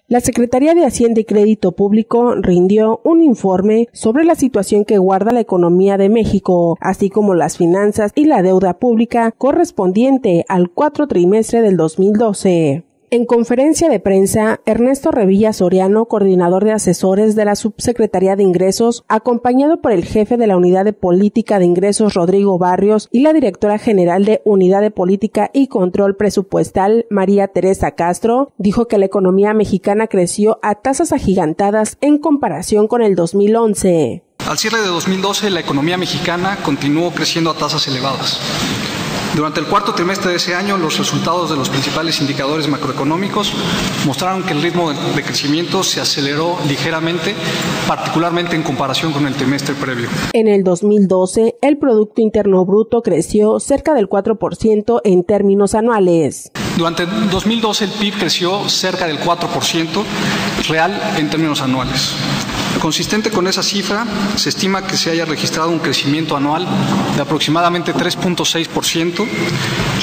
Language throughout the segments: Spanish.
La Secretaría de Hacienda y Crédito Público rindió un informe sobre la situación que guarda la economía de México, así como las finanzas y la deuda pública correspondiente al cuarto trimestre del 2012. En conferencia de prensa, Ernesto Revilla Soriano, coordinador de asesores de la Subsecretaría de Ingresos, acompañado por el jefe de la Unidad de Política de Ingresos, Rodrigo Barrios, y la directora general de Unidad de Política y Control Presupuestal, María Teresa Castro, dijo que la economía mexicana creció a tasas agigantadas en comparación con el 2011. Al cierre de 2012, la economía mexicana continuó creciendo a tasas elevadas. Durante el cuarto trimestre de ese año, los resultados de los principales indicadores macroeconómicos mostraron que el ritmo de crecimiento se aceleró ligeramente, particularmente en comparación con el trimestre previo. En el 2012, el Producto Interno Bruto creció cerca del 4% en términos anuales. Durante 2012, el PIB creció cerca del 4% real en términos anuales. Consistente con esa cifra, se estima que se haya registrado un crecimiento anual de aproximadamente 3.6%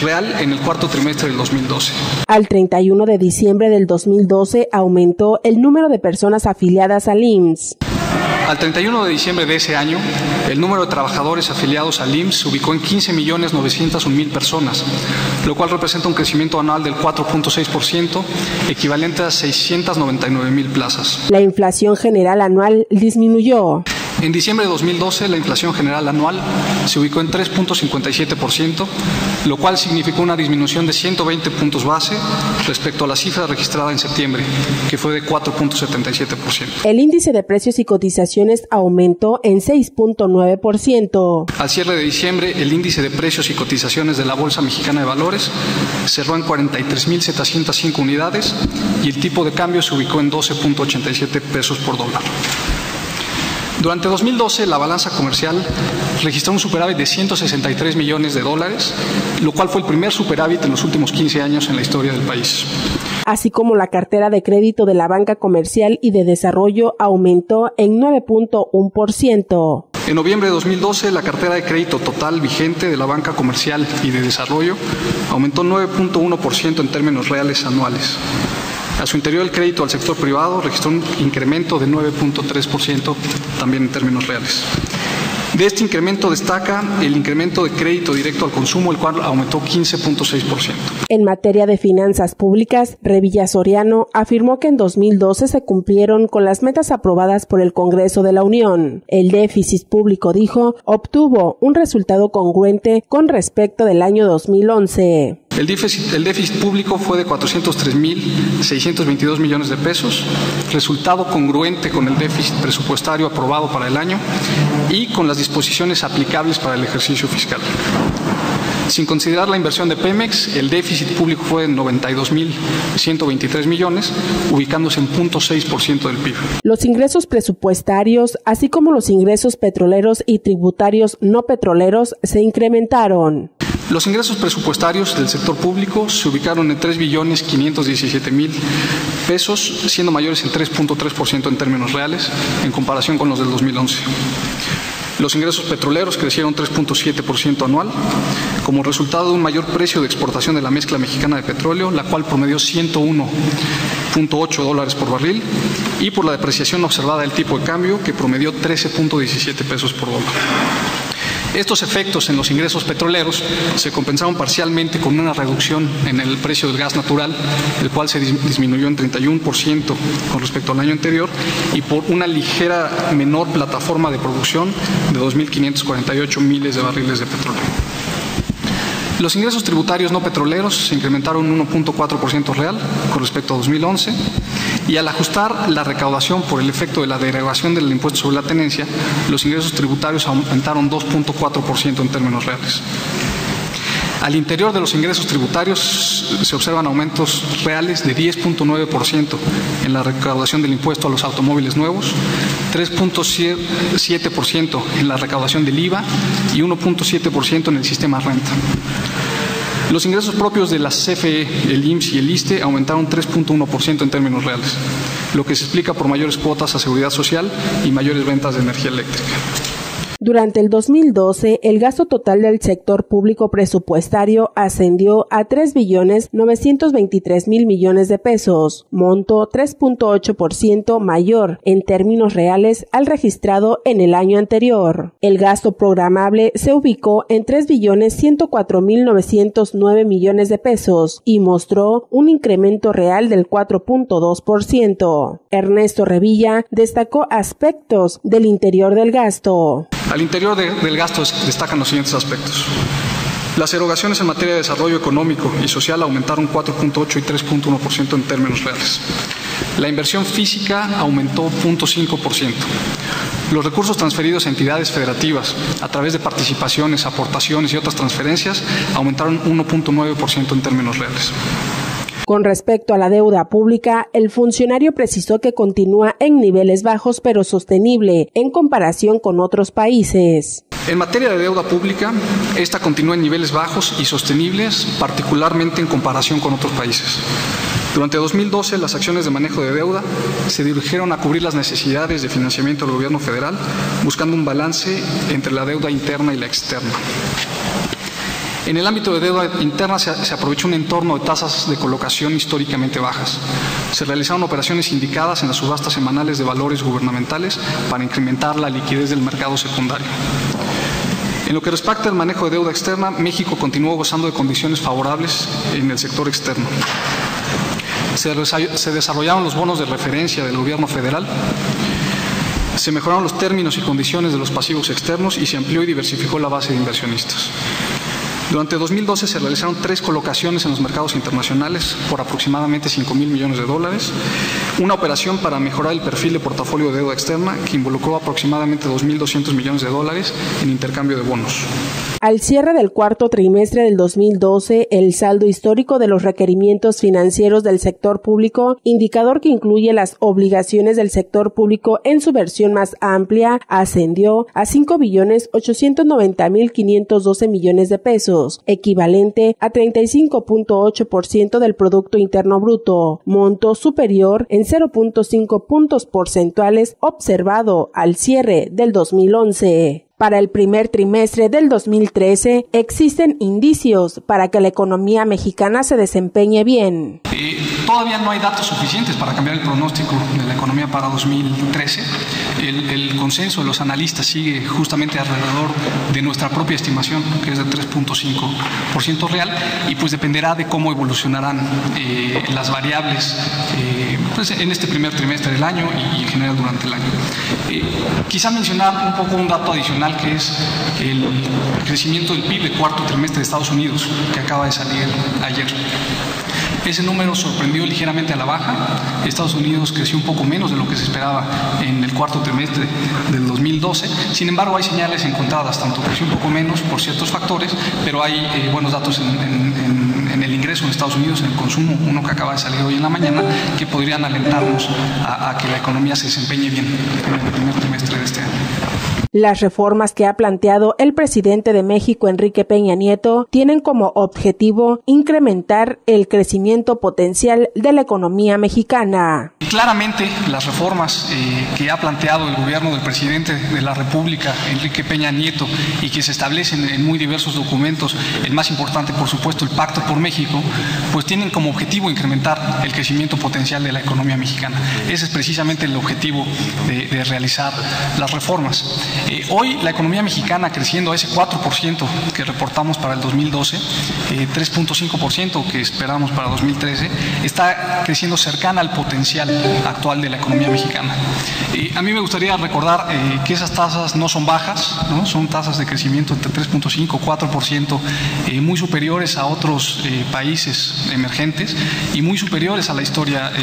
real en el cuarto trimestre del 2012. Al 31 de diciembre del 2012 aumentó el número de personas afiliadas al IMSS. Al 31 de diciembre de ese año, el número de trabajadores afiliados al IMSS se ubicó en 15.901.000 personas, lo cual representa un crecimiento anual del 4.6%, equivalente a 699.000 plazas. La inflación general anual disminuyó. En diciembre de 2012, la inflación general anual se ubicó en 3.57%, lo cual significó una disminución de 120 puntos base respecto a la cifra registrada en septiembre, que fue de 4.77%. El índice de precios y cotizaciones aumentó en 6.9%. Al cierre de diciembre, el índice de precios y cotizaciones de la Bolsa Mexicana de Valores cerró en 43.705 unidades y el tipo de cambio se ubicó en 12.87 pesos por dólar. Durante 2012, la balanza comercial registró un superávit de $163 millones, lo cual fue el primer superávit en los últimos 15 años en la historia del país. Así como la cartera de crédito de la banca comercial y de desarrollo aumentó en 9.1%. En noviembre de 2012, la cartera de crédito total vigente de la banca comercial y de desarrollo aumentó 9.1% en términos reales anuales. A su interior, el crédito al sector privado registró un incremento de 9.3% también en términos reales. De este incremento destaca el incremento de crédito directo al consumo, el cual aumentó 15.6%. En materia de finanzas públicas, Revilla Soriano afirmó que en 2012 se cumplieron con las metas aprobadas por el Congreso de la Unión. El déficit público, dijo, obtuvo un resultado congruente con respecto del año 2011. El déficit público fue de 403.622 millones de pesos, resultado congruente con el déficit presupuestario aprobado para el año y con las disposiciones aplicables para el ejercicio fiscal. Sin considerar la inversión de Pemex, el déficit público fue de 92.123 millones, ubicándose en 0.6% del PIB. Los ingresos presupuestarios, así como los ingresos petroleros y tributarios no petroleros, se incrementaron. Los ingresos presupuestarios del sector público se ubicaron en 3.517.000 pesos, siendo mayores en 3.3% en términos reales, en comparación con los del 2011. Los ingresos petroleros crecieron 3.7% anual, como resultado de un mayor precio de exportación de la mezcla mexicana de petróleo, la cual promedió $101.8 por barril, y por la depreciación observada del tipo de cambio, que promedió 13.17 pesos por dólar. Estos efectos en los ingresos petroleros se compensaron parcialmente con una reducción en el precio del gas natural, el cual se disminuyó en 31% con respecto al año anterior, y por una ligera menor plataforma de producción de 2.548 miles de barriles de petróleo. Los ingresos tributarios no petroleros se incrementaron 1.4% real con respecto a 2011, y al ajustar la recaudación por el efecto de la derogación del impuesto sobre la tenencia, los ingresos tributarios aumentaron 2.4% en términos reales. Al interior de los ingresos tributarios se observan aumentos reales de 10.9% en la recaudación del impuesto a los automóviles nuevos, 3.7% en la recaudación del IVA y 1.7% en el sistema renta. Los ingresos propios de la CFE, el IMSS y el ISSSTE aumentaron 3.1% en términos reales, lo que se explica por mayores cuotas a seguridad social y mayores ventas de energía eléctrica. Durante el 2012, el gasto total del sector público presupuestario ascendió a 3.923.000 millones de pesos, monto 3.8% mayor en términos reales al registrado en el año anterior. El gasto programable se ubicó en 3.104.909 millones de pesos y mostró un incremento real del 4.2%. Ernesto Revilla destacó aspectos del interior del gasto. Al interior del gasto destacan los siguientes aspectos. Las erogaciones en materia de desarrollo económico y social aumentaron 4.8 y 3.1% en términos reales. La inversión física aumentó 0.5%. Los recursos transferidos a entidades federativas a través de participaciones, aportaciones y otras transferencias aumentaron 1.9% en términos reales. Con respecto a la deuda pública, el funcionario precisó que continúa en niveles bajos pero sostenible en comparación con otros países. En materia de deuda pública, esta continúa en niveles bajos y sostenibles, particularmente en comparación con otros países. Durante 2012, las acciones de manejo de deuda se dirigieron a cubrir las necesidades de financiamiento del gobierno federal, buscando un balance entre la deuda interna y la externa. En el ámbito de deuda interna se aprovechó un entorno de tasas de colocación históricamente bajas. Se realizaron operaciones indicadas en las subastas semanales de valores gubernamentales para incrementar la liquidez del mercado secundario. En lo que respecta al manejo de deuda externa, México continuó gozando de condiciones favorables en el sector externo. Se desarrollaron los bonos de referencia del gobierno federal, se mejoraron los términos y condiciones de los pasivos externos y se amplió y diversificó la base de inversionistas. Durante 2012 se realizaron 3 colocaciones en los mercados internacionales por aproximadamente $5,000 millones, una operación para mejorar el perfil de portafolio de deuda externa que involucró aproximadamente $2.200 millones en intercambio de bonos. Al cierre del cuarto trimestre del 2012, el saldo histórico de los requerimientos financieros del sector público, indicador que incluye las obligaciones del sector público en su versión más amplia, ascendió a $5.890.512 millones de pesos, equivalente a 35.8% del Producto Interno Bruto, monto superior en 0.5 puntos porcentuales observado al cierre del 2011. Para el primer trimestre del 2013, existen indicios para que la economía mexicana se desempeñe bien. Todavía no hay datos suficientes para cambiar el pronóstico de la economía para 2013. El consenso de los analistas sigue justamente alrededor de nuestra propia estimación, que es de 3.5% real, y pues dependerá de cómo evolucionarán las variables pues en este primer trimestre del año y en general durante el año. Quizá mencionar un poco un dato adicional, que es el crecimiento del PIB del cuarto trimestre de Estados Unidos, que acaba de salir ayer. Ese número sorprendió ligeramente a la baja. Estados Unidos creció un poco menos de lo que se esperaba en el cuarto trimestre del 2012. Sin embargo, hay señales encontradas, tanto creció un poco menos por ciertos factores, pero hay buenos datos en el ingreso en Estados Unidos, en el consumo, uno que acaba de salir hoy en la mañana, que podrían alentarnos a que la economía se desempeñe bien en el primer trimestre de este año. Las reformas que ha planteado el presidente de México, Enrique Peña Nieto, tienen como objetivo incrementar el crecimiento potencial de la economía mexicana. Claramente, las reformas que ha planteado el gobierno del presidente de la República, Enrique Peña Nieto, y que se establecen en muy diversos documentos, el más importante, por supuesto, el Pacto por México, pues tienen como objetivo incrementar el crecimiento potencial de la economía mexicana. Ese es precisamente el objetivo de realizar las reformas. Hoy la economía mexicana, creciendo a ese 4% que reportamos para el 2012, 3.5% que esperamos para 2013, está creciendo cercana al potencial actual de la economía mexicana. A mí me gustaría recordar que esas tasas no son bajas, ¿no? Son tasas de crecimiento entre 3.5 y 4%, muy superiores a otros países emergentes y muy superiores a la historia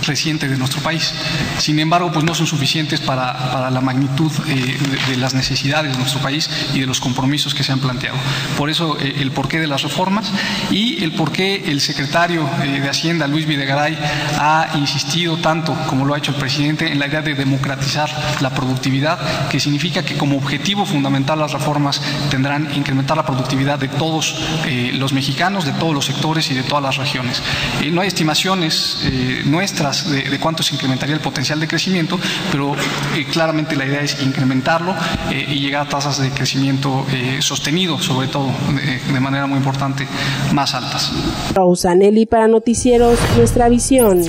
reciente de nuestro país. Sin embargo, pues no son suficientes para la magnitud de las necesidades de nuestro país y de los compromisos que se han planteado. Por eso el porqué de las reformas y el porqué el secretario de Hacienda, Luis Videgaray, ha insistido tanto, como lo ha hecho el presidente, en la idea de democratizar la productividad, que significa que como objetivo fundamental las reformas tendrán incrementar la productividad de todos los mexicanos, de todos los sectores y de todas las regiones. No hay estimaciones nuestras cifras de cuánto se incrementaría el potencial de crecimiento, pero claramente la idea es incrementarlo y llegar a tasas de crecimiento sostenido, sobre todo, de manera muy importante, más altas. Rosanelli para Noticieros Nuestra Visión.